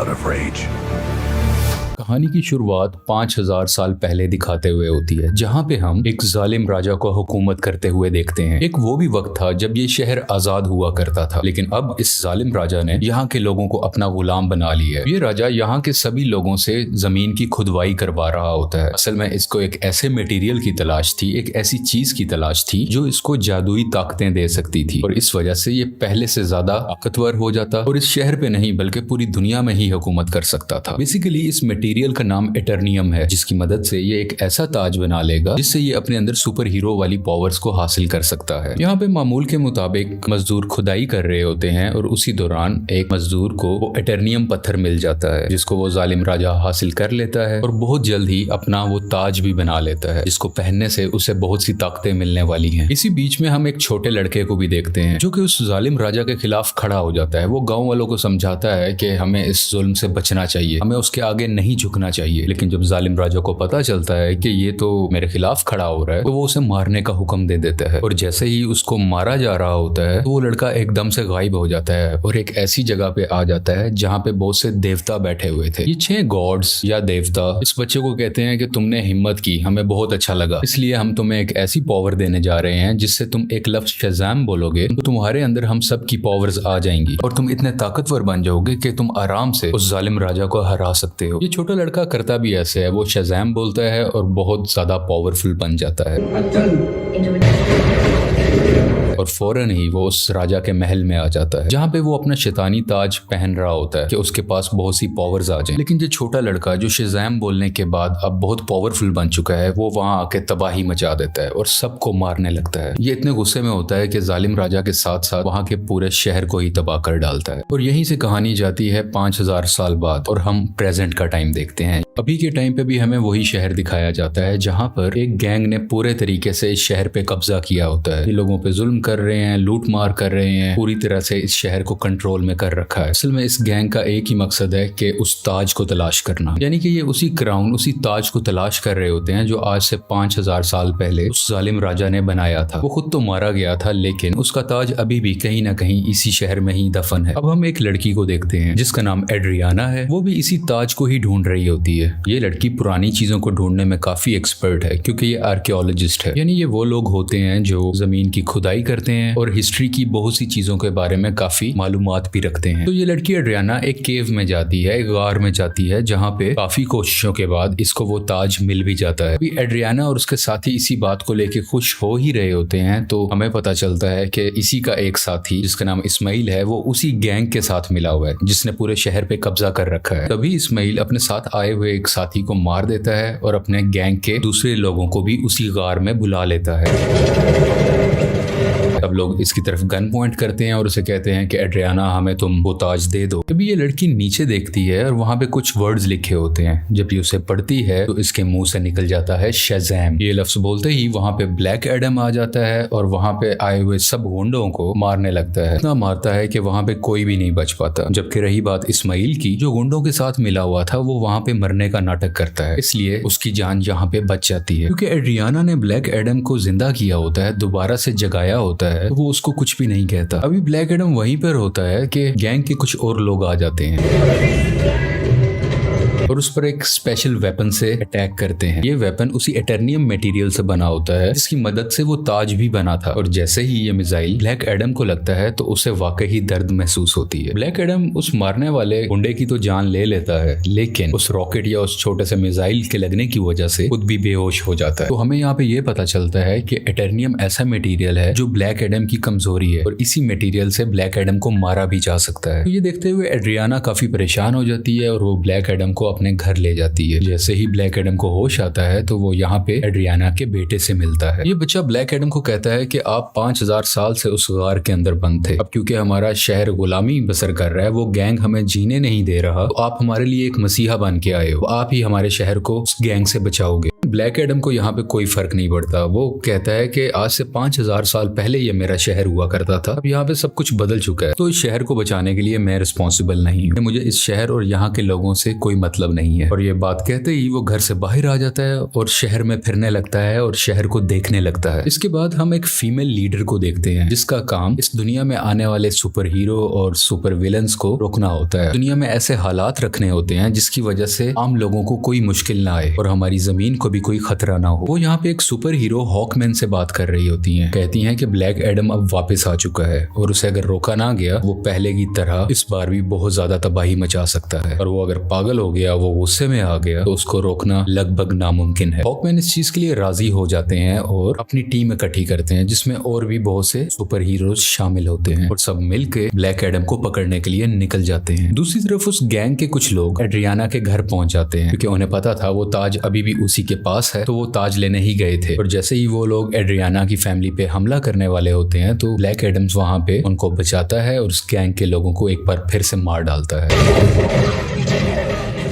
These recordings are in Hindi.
out of rage. कहानी की शुरुआत 5000 साल पहले दिखाते हुए होती है, जहाँ पे हम एक जालिम राजा को हुकूमत करते हुए देखते हैं। एक वो भी वक्त था जब ये शहर आजाद हुआ करता था, लेकिन अब इस जालिम राजा ने यहाँ के लोगों को अपना गुलाम बना लिया है। ये राजा यहाँ के सभी लोगों से जमीन की खुदवाई करवा रहा होता है। असल में इसको एक ऐसे मटेरियल की तलाश थी, एक ऐसी चीज की तलाश थी जो इसको जादुई ताकतें दे सकती थी, और इस वजह से ये पहले से ज्यादा ताकतवर हो जाता और इस शहर पे नहीं बल्कि पूरी दुनिया में ही हुकूमत कर सकता था। बेसिकली इस मटेरियल का नाम एटर्नियम है, जिसकी मदद से ये एक ऐसा ताज बना लेगा जिससे ये अपने अंदर सुपर हीरो वाली पावर्स को हासिल कर सकता है। यहाँ पे मामूल के मुताबिक मजदूर खुदाई कर रहे होते हैं और उसी दौरान एक मजदूर को वो एटर्नियम पत्थर मिल जाता है, जिसको वो जालिम राजा हासिल कर लेता है और बहुत जल्द ही अपना वो ताज भी बना लेता है, जिसको पहनने से उसे बहुत सी ताकतें मिलने वाली हैं। इसी बीच में हम एक छोटे लड़के को भी देखते हैं जो कि उस जालिम राजा के खिलाफ खड़ा हो जाता है। वो गाँव वालों को समझाता है कि हमें इस जुल्म से बचना चाहिए, हमें उसके आगे नहीं झुकना चाहिए। लेकिन जब जालिम राजा को पता चलता है कि ये तो मेरे खिलाफ खड़ा हो रहा है, तो वो उसे मारने का हुक्म दे देता है। और जैसे ही उसको मारा जा रहा होता है तो वो लड़का एकदम से गायब हो जाता है और एक ऐसी जगह पे आ जाता है जहाँ पे बहुत से देवता बैठे हुए थे। ये 6 गॉड्स या देवता इस बच्चे को कहते हैं कि तुमने हिम्मत की, हमें बहुत अच्छा लगा, इसलिए हम तुम्हें एक ऐसी पावर देने जा रहे हैं जिससे तुम एक लफ्ज शज़ाम बोलोगे तो तुम्हारे अंदर हम सब की पावर्स आ जाएंगी और तुम इतने ताकतवर बन जाओगे कि तुम आराम से उस जालिम राजा को हरा सकते हो। ये छोटा लड़का करता भी ऐसे है, वो शज़ाम बोलता है और बहुत ज्यादा पावरफुल बन जाता है और फौरन ही वो उस राजा के महल में आ जाता है, जहाँ पे वो अपना शैतानी ताज पहन रहा होता है कि उसके पास बहुत सी पावर्स आ जाएं। लेकिन ये छोटा लड़का जो शज़ाम बोलने के बाद अब बहुत पावरफुल बन चुका है, वो वहाँ आके तबाही मचा देता है और सबको मारने लगता है। ये इतने गुस्से में होता है कि जालिम राजा के साथ साथ वहाँ के पूरे शहर को ही तबाह कर डालता है। और यहीं से कहानी जाती है 5000 साल बाद और हम प्रेजेंट का टाइम देखते हैं। अभी के टाइम पे भी हमें वही शहर दिखाया जाता है जहाँ पर एक गैंग ने पूरे तरीके से इस शहर पे कब्जा किया होता है। ये लोगों पे जुल्म कर रहे हैं, लूट मार कर रहे हैं, पूरी तरह से इस शहर को कंट्रोल में कर रखा है। असल में इस गैंग का एक ही मकसद है कि उस ताज को तलाश करना, यानी कि ये उसी क्राउन, उसी ताज को तलाश कर रहे होते हैं जो आज से 5000 साल पहले उस जालिम राजा ने बनाया था। वो खुद तो मारा गया था, लेकिन उसका ताज अभी भी कहीं ना कहीं इसी शहर में ही दफन है। अब हम एक लड़की को देखते हैं जिसका नाम एड्रियाना है। वो भी इसी ताज को ही ढूंढ रही होती है। ये लड़की पुरानी चीजों को ढूंढने में काफी एक्सपर्ट है, क्योंकि ये आर्कियोलॉजिस्ट है, यानी ये वो लोग होते हैं जो जमीन की खुदाई करते हैं और हिस्ट्री की बहुत सी चीजों के बारे में काफी मालूमात भी रखते हैं। तो ये लड़की एड्रियाना एक केव में जाती है, एक गार में जाती है, जहाँ पे काफी कोशिशों के बाद इसको वो ताज मिल भी जाता है। एड्रियाना और उसके साथी इसी बात को लेके खुश हो ही रहे होते हैं, तो हमें पता चलता है कि इसी का एक साथी जिसका नाम इस्माइल है, वो उसी गैंग के साथ मिला हुआ है जिसने पूरे शहर पे कब्जा कर रखा है। तभी इस्माइल अपने साथ आए हुए एक साथी को मार देता है और अपने गैंग के दूसरे लोगों को भी उसी गार में बुला लेता है। अब लोग इसकी तरफ गन पॉइंट करते हैं और उसे कहते हैं कि एड्रियाना हमें तुम वो ताज दे दो। तभी ये लड़की नीचे देखती है और वहां पे कुछ वर्ड्स लिखे होते हैं। जब ये उसे पढ़ती है तो इसके मुंह से निकल जाता है शज़ाम। ये लफ्ज बोलते ही वहां पे ब्लैक एडम आ जाता है और वहां पे आए हुए सब गुंडों को मारने लगता है। इतना मारता है कि वहां पे कोई भी नहीं बच पाता। जबकि रही बात इस्माइल की, जो गुंडों के साथ मिला हुआ था, वो वहां पे मरने का नाटक करता है, इसलिए उसकी जान यहाँ पे बच जाती है। क्योंकि एड्रियाना ने ब्लैक एडम को जिंदा किया होता है, दोबारा से जगाया होता है, तो वो उसको कुछ भी नहीं कहता। अभी ब्लैक एडम वहीं पर होता है कि गैंग के कुछ और लोग आ जाते हैं और उस पर एक स्पेशल वेपन से अटैक करते हैं। ये वेपन उसी एटर्नियम मटेरियल से बना होता है जिसकी मदद से वो ताज भी बना था। और जैसे ही ये मिसाइल ब्लैक एडम को लगता है तो उसे वाकई दर्द महसूस होती है। ब्लैक एडम उस मारने वाले गुंडे की तो जान ले लेता है, लेकिन उस रॉकेट या उस छोटे से मिसाइल के लगने की वजह से खुद भी बेहोश हो जाता है। तो हमें यहाँ पे ये पता चलता है कि एटर्नियम ऐसा मटेरियल है जो ब्लैक एडम की कमजोरी है और इसी मटेरियल से ब्लैक एडम को मारा भी जा सकता है। तो ये देखते हुए एड्रियाना काफी परेशान हो जाती है और वो ब्लैक एडम को अपने घर ले जाती है। जैसे ही ब्लैक एडम को होश आता है तो वो यहाँ पे एड्रियाना के बेटे से मिलता है। ये बच्चा ब्लैक एडम को कहता है कि आप 5000 साल से उस गार के अंदर बंद थे, अब क्योंकि हमारा शहर गुलामी बसर कर रहा है, वो गैंग हमें जीने नहीं दे रहा, तो आप हमारे लिए एक मसीहा बन के आए हो, आप ही हमारे शहर को उस गैंग से बचाओगे। ब्लैक एडम को यहाँ पे कोई फर्क नहीं पड़ता। वो कहता है कि आज से 5000 साल पहले ये मेरा शहर हुआ करता था, अब यहाँ पे सब कुछ बदल चुका है, तो इस शहर को बचाने के लिए मैं रिस्पॉन्सिबल नहीं हूँ, मुझे इस शहर और यहाँ के लोगों से कोई मतलब नहीं है। और ये बात कहते ही वो घर से बाहर आ जाता है और शहर में फिरने लगता है और शहर को देखने लगता है। इसके बाद हम एक फीमेल लीडर को देखते हैं जिसका काम इस दुनिया में आने वाले सुपर हीरो और सुपर विलन्स को रोकना होता है। दुनिया में ऐसे हालात रखने होते हैं जिसकी वजह से आम लोगों को कोई मुश्किल ना आए और हमारी जमीन को भी कोई खतरा ना हो। वो यहाँ पे एक सुपर हीरो हॉकमैन से बात कर रही होती हैं, कहती हैं कि ब्लैक एडम अब वापस आ चुका है और उसे अगर रोका ना गया वो पहले की तरह इस बार भी बहुत ज्यादा तबाही मचा सकता है, और वो अगर पागल हो गया, वो गुस्से में आ गया, तो उसको रोकना लगभग नामुमकिन है। हॉकमैन इस चीज के लिए राजी हो जाते हैं और अपनी टीम इकट्ठी करते हैं जिसमें और भी बहुत से सुपर हीरोज शामिल होते हैं और सब मिलकर ब्लैक एडम को पकड़ने के लिए निकल जाते हैं। दूसरी तरफ उस गैंग के कुछ लोग एड्रियाना के घर पहुंच जाते हैं क्योंकि उन्हें पता था वो ताज अभी भी उसी के पास है, तो वो ताज लेने ही गए थे। और जैसे ही वो लोग एड्रियाना की फैमिली पे हमला करने वाले होते हैं तो ब्लैक एडम्स वहां पे उनको बचाता है और उस गैंग के लोगों को एक बार फिर से मार डालता है।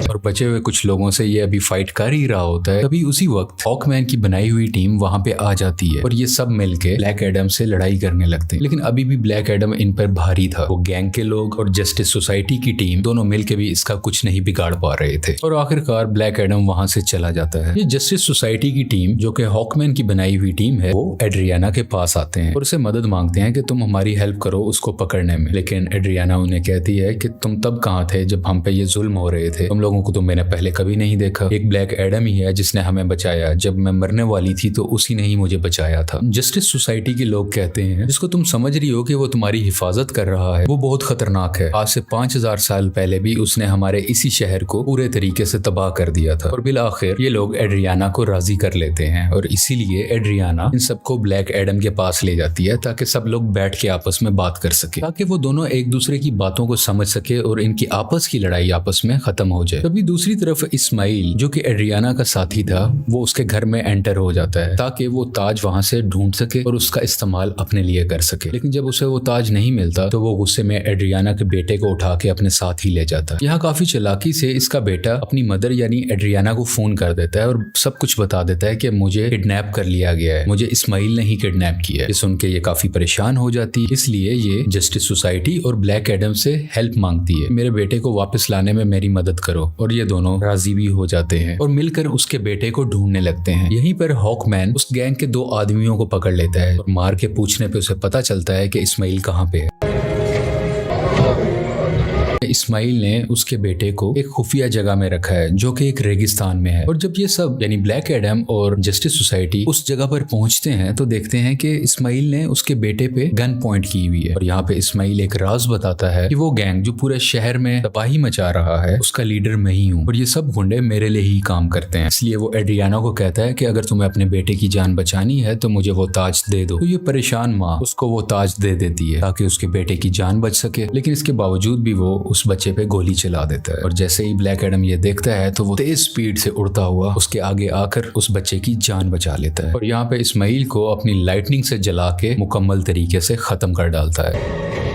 और बचे हुए कुछ लोगों से ये अभी फाइट कर ही रहा होता है, तभी उसी वक्त हॉकमैन की बनाई हुई टीम वहां पे आ जाती है और ये सब मिलके ब्लैक एडम से लड़ाई करने लगते हैं। लेकिन अभी भी ब्लैक एडम इन पर भारी था। वो गैंग के लोग और जस्टिस सोसाइटी की टीम दोनों मिलके भी इसका कुछ नहीं बिगाड़ पा रहे थे और आखिरकार ब्लैक एडम वहां से चला जाता है। ये जस्टिस सोसाइटी की टीम जो कि हॉकमैन की बनाई हुई टीम है, वो एड्रियाना के पास आते हैं और उसे मदद मांगते हैं कि तुम हमारी हेल्प करो उसको पकड़ने में। लेकिन एड्रियाना उन्हें कहती है कि तुम तब कहाँ थे जब हम पे ये जुल्म हो रहे थे, तुम लोगों को तो मैंने पहले कभी नहीं देखा। एक ब्लैक एडम ही है जिसने हमें बचाया, जब मैं मरने वाली थी तो उसी ने ही मुझे बचाया था। जस्टिस सोसाइटी के लोग कहते हैं जिसको तुम समझ रही हो कि वो तुम्हारी हिफाजत कर रहा है, वो बहुत खतरनाक है। आज से 5000 साल पहले भी उसने हमारे इसी शहर को पूरे तरीके से तबाह कर दिया था। और बिल आखिर ये लोग एड्रियाना को राजी कर लेते हैं और इसीलिए एड्रियाना इन सबको ब्लैक एडम के पास ले जाती है ताकि सब लोग बैठ के आपस में बात कर सके, ताकि वो दोनों एक दूसरे की बातों को समझ सके और इनकी आपस की लड़ाई आपस में खत्म हो जाए। तभी दूसरी तरफ इस्माइल जो कि एड्रियाना का साथी था, वो उसके घर में एंटर हो जाता है ताकि वो ताज वहां से ढूंढ सके और उसका इस्तेमाल अपने लिए कर सके। लेकिन जब उसे वो ताज नहीं मिलता तो वो गुस्से में एड्रियाना के बेटे को उठा के अपने साथ ही ले जाता है। यहाँ काफी चालाकी से इसका बेटा अपनी मदर यानी एड्रियाना को फोन कर देता है और सब कुछ बता देता है कि मुझे किडनैप कर लिया गया है, मुझे इस्माइल ने ही किडनैप किया है। ये सुन के ये काफी परेशान हो जाती है, इसलिए ये जस्टिस सोसाइटी और ब्लैक एडम से हेल्प मांगती है, मेरे बेटे को वापस लाने में मेरी मदद करो। और ये दोनों राजी भी हो जाते हैं और मिलकर उसके बेटे को ढूंढने लगते हैं। यहीं पर हॉकमैन उस गैंग के 2 आदमियों को पकड़ लेता है और मार के पूछने पे उसे पता चलता है कि इस्माइल कहाँ पे है। इस्माइल ने उसके बेटे को एक खुफिया जगह में रखा है जो कि एक रेगिस्तान में है। और जब ये सब यानी ब्लैक एडम और जस्टिस सोसाइटी उस जगह पर पहुंचते हैं तो देखते हैं कि इस्माइल ने उसके बेटे पे गन पॉइंट की हुई है। और यहाँ पे इस्माइल एक राज बताता है कि वो गैंग जो पूरे शहर में तबाही मचा रहा है उसका लीडर मैं ही हूँ और ये सब गुंडे मेरे लिए ही काम करते हैं। इसलिए वो एड्रियाना को कहता है कि अगर तुम्हें अपने बेटे की जान बचानी है तो मुझे वो ताज दे दो। तो ये परेशान माँ उसको वो ताज दे देती है ताकि उसके बेटे की जान बच सके, लेकिन इसके बावजूद भी वो उस बच्चे पे गोली चला देता है। और जैसे ही ब्लैक एडम ये देखता है तो वो तेज स्पीड से उड़ता हुआ उसके आगे आकर उस बच्चे की जान बचा लेता है और यहाँ पे इस्माइल को अपनी लाइटनिंग से जला के मुकम्मल तरीके से खत्म कर डालता है।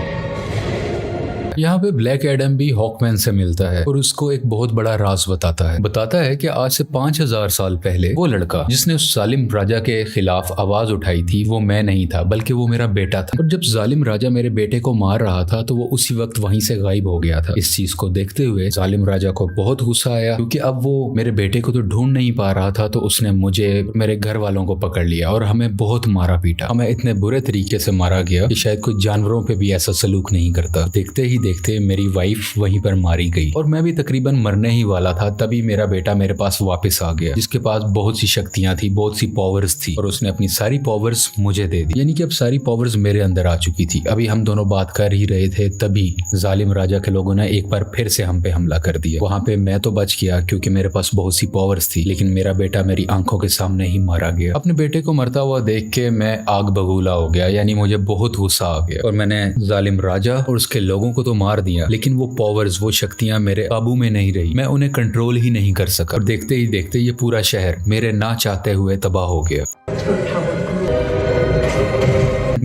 यहाँ पे ब्लैक एडम भी हॉकमैन से मिलता है और उसको एक बहुत बड़ा राज बताता है कि आज से 5000 साल पहले वो लड़का जिसने उस जालिम राजा के खिलाफ आवाज उठाई थी वो मैं नहीं था बल्कि वो मेरा बेटा था। और जब जालिम राजा मेरे बेटे को मार रहा था तो वो उसी वक्त वहीं से गायब हो गया था। इस चीज को देखते हुए जालिम राजा को बहुत गुस्सा आया क्योंकि अब वो मेरे बेटे को तो ढूंढ नहीं पा रहा था, तो उसने मुझे मेरे घर वालों को पकड़ लिया और हमें बहुत मारा पीटा। हमें इतने बुरे तरीके से मारा गया कि शायद कोई जानवरों पे भी ऐसा सलूक नहीं करता। देखते ही देखते मेरी वाइफ वहीं पर मारी गई और मैं भी तकरीबन मरने ही वाला था, तभी मेरा बेटा मेरे पास वापस आ गया जिसके पास बहुत सी शक्तियां थी, बहुत सी पावर्स थी और उसने अपनी सारी पावर्स मुझे दे दी, यानी कि अब सारी पावर्स मेरे अंदर आ चुकी थी। अभी हम दोनों बात कर ही रहे थे तभी जालिम राजा के लोगों ने एक बार फिर से हम पे हमला कर दिया। वहां पे मैं तो बच गया क्योंकि मेरे पास बहुत सी पावर्स थी, लेकिन मेरा बेटा मेरी आंखों के सामने ही मारा गया। अपने बेटे को मरता हुआ देख के मैं आग बगूला हो गया, यानी मुझे बहुत गुस्सा आ गया और मैंने जालिम राजा और उसके लोगों को तो मार दिया, लेकिन वो पावर्स, वो शक्तियां मेरे काबू में नहीं रही, मैं उन्हें कंट्रोल ही नहीं कर सका और देखते ही देखते ये पूरा शहर मेरे ना चाहते हुए तबाह हो गया।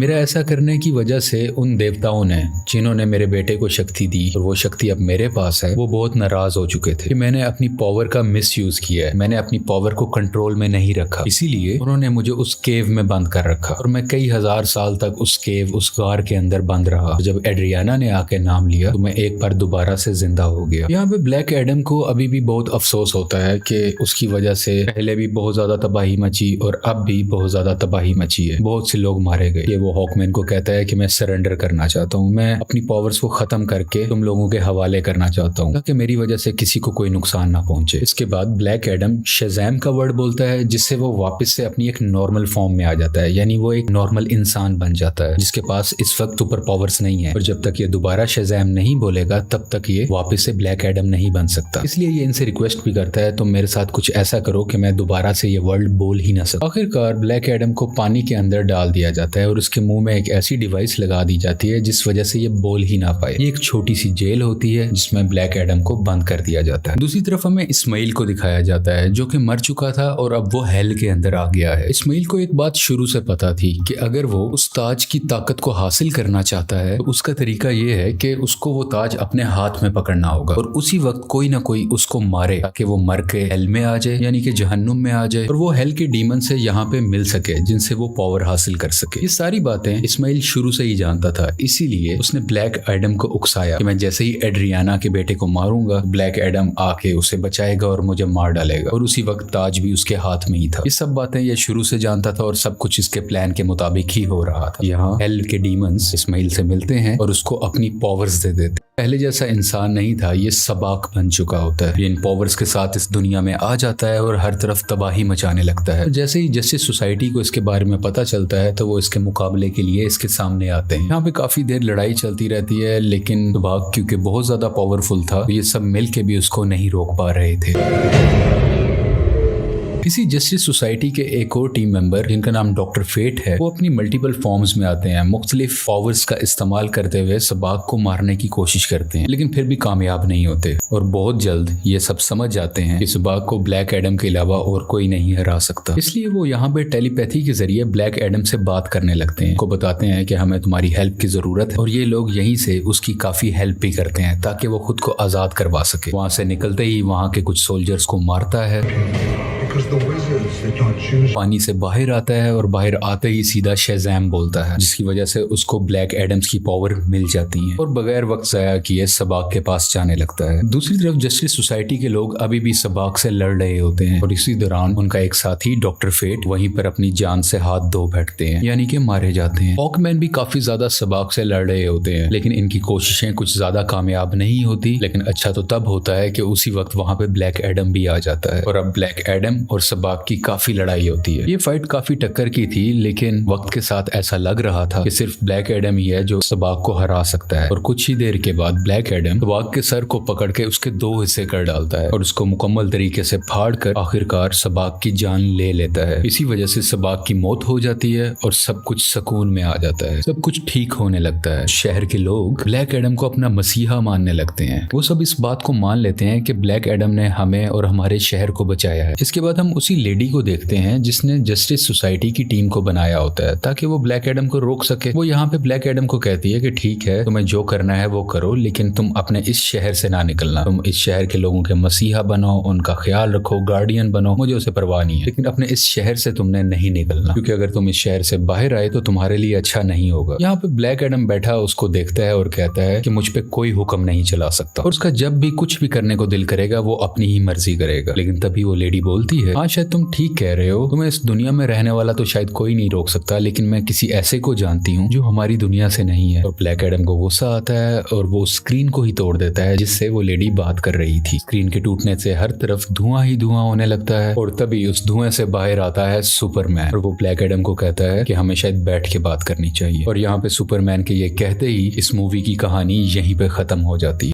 मेरा ऐसा करने की वजह से उन देवताओं ने, जिन्होंने मेरे बेटे को शक्ति दी और वो शक्ति अब मेरे पास है, वो बहुत नाराज हो चुके थे कि मैंने अपनी पावर का मिसयूज किया है, मैंने अपनी पावर को कंट्रोल में नहीं रखा। इसीलिए उन्होंने मुझे उस केव में बंद कर रखा और मैं कई हजार साल तक उस केव, उस गार के अंदर बंद रहा। जब एड्रियाना ने आके नाम लिया तो मैं एक बार दोबारा से जिंदा हो गया। यहाँ पे ब्लैक एडम को अभी भी बहुत अफसोस होता है कि उसकी वजह से पहले भी बहुत ज्यादा तबाही मची और अब भी बहुत ज्यादा तबाही मची है, बहुत से लोग मारे गए। ये वो हॉकमैन को कहता है कि मैं सरेंडर करना चाहता हूँ, मैं अपनी पावर्स को खत्म करके तुम लोगों के हवाले करना चाहता हूँ ताकि मेरी वजह से किसी को कोई नुकसान ना पहुंचे। इसके बाद ब्लैक एडम शज़ैम का वर्ड बोलता है, जिससे वो वापस से अपनी एक नॉर्मल फॉर्म में आ जाता है, यानी वो एक नॉर्मल इंसान बन जाता है जिसके पास इस वक्त सुपर पावर्स नहीं है। और जब तक ये दोबारा शज़ैम नहीं बोलेगा तब तक ये वापस से ब्लैक एडम नहीं बन सकता। इसलिए ये इनसे रिक्वेस्ट भी करता है, तुम मेरे साथ कुछ ऐसा करो कि मैं दोबारा से ये वर्ड बोल ही ना सकूं। आखिरकार ब्लैक एडम को पानी के अंदर डाल दिया जाता है और उसके मुंह में एक ऐसी डिवाइस लगा दी जाती है जिस वजह से ये बोल ही ना पाए। ये एक छोटी सी जेल होती है जिसमें ब्लैक एडम को बंद कर दिया जाता है। दूसरी तरफ हमें इस्माइल को दिखाया जाता है जो कि मर चुका था और अब वो हेल के अंदर आ गया है। इस्माइल को एक बात शुरू से पता थी कि अगर वो उस ताज की ताकत को हासिल करना चाहता है तो उसका तरीका ये है कि उसको वो ताज अपने हाथ में पकड़ना होगा और उसी वक्त कोई ना कोई उसको मारे ताकि वो मर के हेल में आ जाए, यानी कि जहन्नुम में आ जाए और वो हेल के डीमन से यहाँ पे मिल सके जिनसे वो पावर हासिल कर सके। ये सारी बातें इस्माइल शुरू से ही जानता था, इसीलिए उसने ब्लैक एडम को उकसाया कि मैं जैसे ही एड्रियाना के बेटे को मारूंगा ब्लैक एडम आके उसे बचाएगा और मुझे मार डालेगा और उसी वक्त ताज भी उसके हाथ में ही था। ये सब बातें ये शुरू से जानता था और सब कुछ इसके प्लान के मुताबिक ही हो रहा था। यहाँ हेल के डीमंस इस्माइल से मिलते हैं और उसको अपनी पावर्स दे देते। पहले जैसा इंसान नहीं था, ये सबाक बन चुका होता है। ये इन पावर्स के साथ इस दुनिया में आ जाता है और हर तरफ तबाही मचाने लगता है। जैसे ही जस्टिस सोसाइटी को इसके बारे में पता चलता है तो वो इसके मुकाबले के लिए इसके सामने आते हैं। यहाँ पे काफी देर लड़ाई चलती रहती है, लेकिन सबाक क्योंकि बहुत ज्यादा पावरफुल था तो ये सब मिल के भी उसको नहीं रोक पा रहे थे। इसी जस्टिस सोसाइटी के एक और टीम मेंबर जिनका नाम डॉक्टर फेट है, वो अपनी मल्टीपल फॉर्म्स में आते हैं, मुख्तलिफ पावर्स का इस्तेमाल करते हुए सबाक को मारने की कोशिश करते हैं, लेकिन फिर भी कामयाब नहीं होते और बहुत जल्द ये सब समझ जाते हैं कि सबाक को ब्लैक एडम के अलावा और कोई नहीं हरा सकता। इसलिए वो यहाँ पे टेलीपैथी के जरिए ब्लैक एडम से बात करने लगते हैं, को बताते हैं कि हमें तुम्हारी हेल्प की जरूरत है और ये लोग यहीं से उसकी काफी हेल्प भी करते हैं ताकि वो खुद को आजाद करवा सके। वहां से निकलते ही वहां के कुछ सोल्जर्स को मारता है, पानी से बाहर आता है और बाहर आते ही सीधा शज़ैम बोलता है, जिसकी वजह से उसको ब्लैक एडम्स की पावर मिल जाती है और बगैर वक्त जाया किए सबाक के पास जाने लगता है। दूसरी तरफ जस्टिस सोसाइटी के लोग अभी भी सबाक से लड़ रहे होते हैं और इसी दौरान उनका एक साथी डॉक्टर फेट वहीं पर अपनी जान से हाथ धो बैठते हैं, यानी कि मारे जाते हैं। हॉकमैन भी काफी ज्यादा सबाक से लड़ रहे होते हैं, लेकिन इनकी कोशिशें कुछ ज्यादा कामयाब नहीं होती। लेकिन अच्छा तो तब होता है कि उसी वक्त वहां पे ब्लैक एडम भी आ जाता है और अब ब्लैक एडम और सबाक की काफी लड़ाई होती है। ये फाइट काफी टक्कर की थी, लेकिन वक्त के साथ ऐसा लग रहा था कि सिर्फ ब्लैक एडम ही है जो सबाक को हरा सकता है। और कुछ ही देर के बाद ब्लैक एडम सबाक के सर को पकड़ के उसके दो हिस्से कर डालता है और उसको मुकम्मल तरीके से फाड़ कर आखिरकार सबाक की जान ले लेता है। इसी वजह से सबाक की मौत हो जाती है और सब कुछ सुकून में आ जाता है, सब कुछ ठीक होने लगता है। शहर के लोग ब्लैक एडम को अपना मसीहा मानने लगते हैं। वो सब इस बात को मान लेते हैं कि ब्लैक एडम ने हमें और हमारे शहर को बचाया है। इसके बाद हम उसी लेडी को देखते हैं जिसने जस्टिस सोसाइटी की टीम को बनाया होता है ताकि वो ब्लैक एडम को रोक सके। वो यहाँ पे ब्लैक एडम को कहती है कि ठीक है, तुम्हें जो करना है वो करो, लेकिन तुम अपने इस शहर से ना निकलना। तुम इस शहर के लोगों के मसीहा बनो, उनका ख्याल रखो, गार्डियन बनो, मुझे उसे परवाह नहीं है, लेकिन अपने इस शहर से तुमने नहीं निकलना, क्योंकि अगर तुम इस शहर से बाहर आए तो तुम्हारे लिए अच्छा नहीं होगा। यहाँ पे ब्लैक एडम बैठा उसको देखता है और कहता है कि मुझ पे कोई हुक्म नहीं चला सकता और उसका जब भी कुछ भी करने को दिल करेगा वो अपनी ही मर्जी करेगा। लेकिन तभी वो लेडी बोलती है, हाँ शायद तुम ठीक कह रहे हो, तुम्हें इस दुनिया में रहने वाला तो शायद कोई नहीं रोक सकता, लेकिन मैं किसी ऐसे को जानती हूँ जो हमारी दुनिया से नहीं है। और ब्लैक एडम को गुस्सा आता है और वो स्क्रीन को ही तोड़ देता है जिससे वो लेडी बात कर रही थी। स्क्रीन के टूटने से हर तरफ धुआं ही धुआं होने लगता है और तभी उस धुएं से बाहर आता है सुपरमैन और वो ब्लैक एडम को कहता है कि हमें शायद बैठ के बात करनी चाहिए। और यहाँ पे सुपरमैन के ये कहते ही इस मूवी की कहानी यहीं पे खत्म हो जाती है।